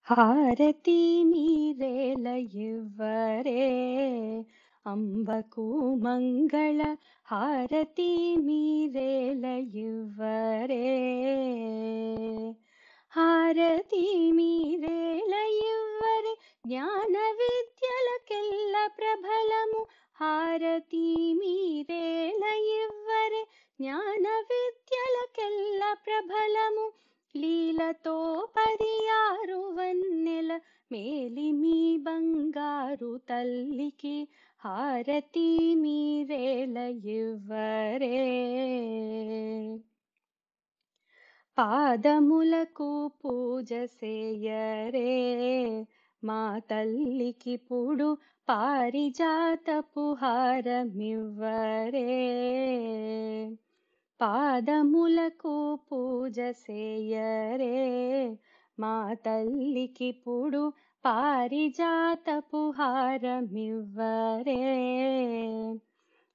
హారతి మీరేల ఇవ్వరే అంబకు మంగళ హారతి మీరేల ఇవ్వరే హారతి మీరేల ఇవ్వరే జ్ఞాన విద్యలకెల్ల ప్రబలము హారతి మీరేల ఇవ్వరే జ్ఞాన విద్యలకెల్ల ప్రబలము లీలతో పరియారు వన్నెల మేలిమి బంగారు తల్లికి హారతి మీరేల ఇవ్వరే పాదములకు పూజ సేయరే మా తల్లికి పుడు పారిజాతపు హారమివ్వరే పాదములకు పూజ సేయరే మా తల్లికి పుడు పారిజాతపు హారమివ్వరే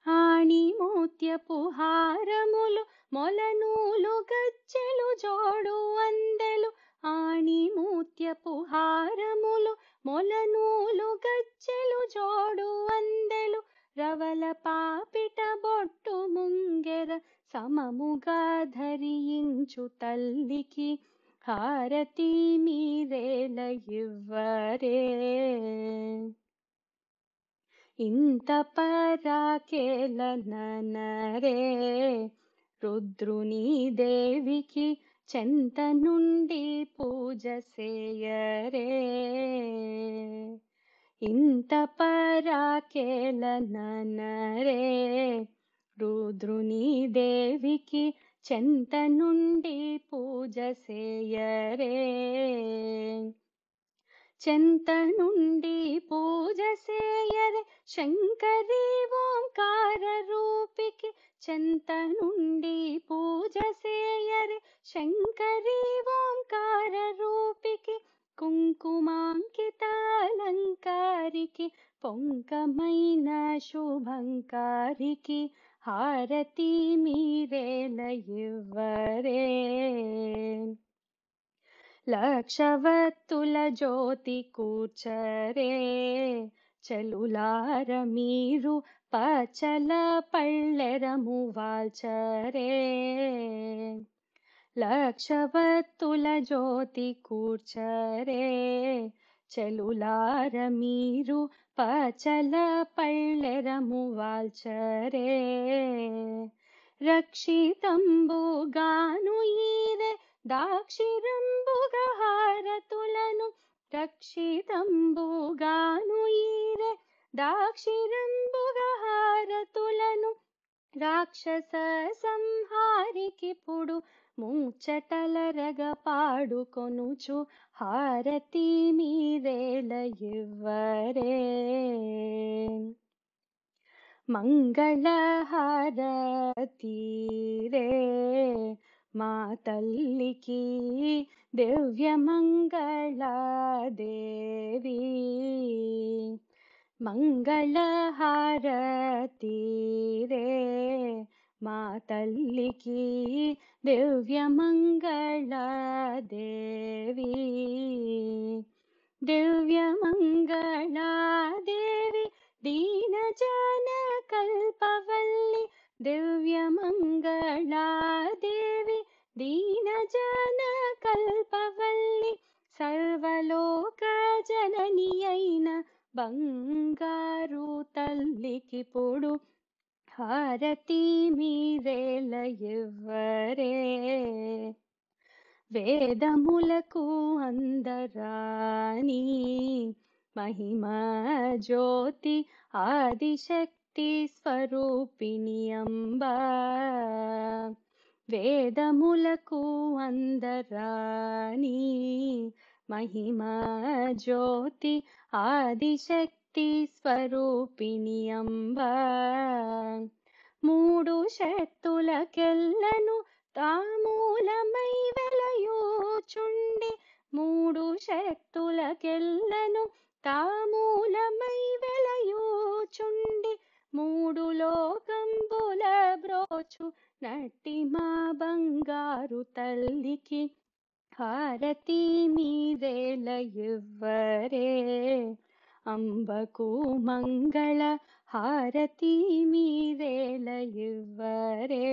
ఆణిమూత్యపు హారములు మొలనూలు గజ్జెలు జోడు అందెలు ఆణిమూత్యపు హారములు మొలనూలు గజ్జెలు జోడు అందెలు రవల పాపిట బొట్టు ముంగెర సమముగా ధరించు తల్లికి హారతి మీరేల ఇవ్వరే ఇంత పరాకేల ననరే రుద్రుని దేవికి చెంత నుండి పూజ సేయరే ఇంత పరాకేల ననరే రుద్రుని దేవికి చెంత నుండి పూజ సేయరే చెంత నుండి పూజ సేయరే శంకరి ఓంకార రూపికి చెంత నుండి పూజ సేయరే శంకరి ఓంకార రూపికి కుంకుమాంకిత అలంకారికి పొంకమైన శుభంకారికి హారతి మీరేల ఇవ్వరే లక్షవత్తుల జ్యోతి కూర్చరే చెలులార మీరు పచల పళ్ళెరము వాల్చరే లక్షవత్తుల జ్యోతి కూర్చరే చెలులార మీరు పచల పళ్ళెరము వాల్చరే రక్షితంబుగాను ఈరే దాక్షిరంబుగ హారతులను రక్షితంబుగాను ఈరే దాక్షిరంబుగ హారతులను రాక్షస సంహారికి పుడు ముచ్చటలరగ పాడుకొనుచు హారతి మీరేల ఇవ్వరే మంగళహారతి రే మా తల్లికి దివ్య మంగళాదేవి మంగళహారతి రే మా తల్లికి దివ్య మంగళాదేవి దివ్య మంగళాదేవి దీన జన కల్పవల్లి దివ్య మంగళాదేవి దీన జన కల్పవల్లి సర్వలోక జనని అయిన బంగారు తల్లికి పొడు హారతి మీరేల ఇవ్వరే వేదములకు అందరాని మహిమా జ్యోతి ఆదిశక్తి స్వరూపిణి అంబా వేదములకు అందరాని మహిమా జ్యోతి ఆదిశక్తి స్వరూపిణి అంబా మూడు శక్తులకెల్లను తామూలమై వెలయూచుండి మూడు శక్తులకెల్లను తామూలమై వెలయూచుండి మూడు లోకంబుల బ్రోచు నట్టి మా బంగారు తల్లికి హారతి మీదేల ఇవ్వరే అంబకు మంగళ హారతి మీదేల ఇవ్వరే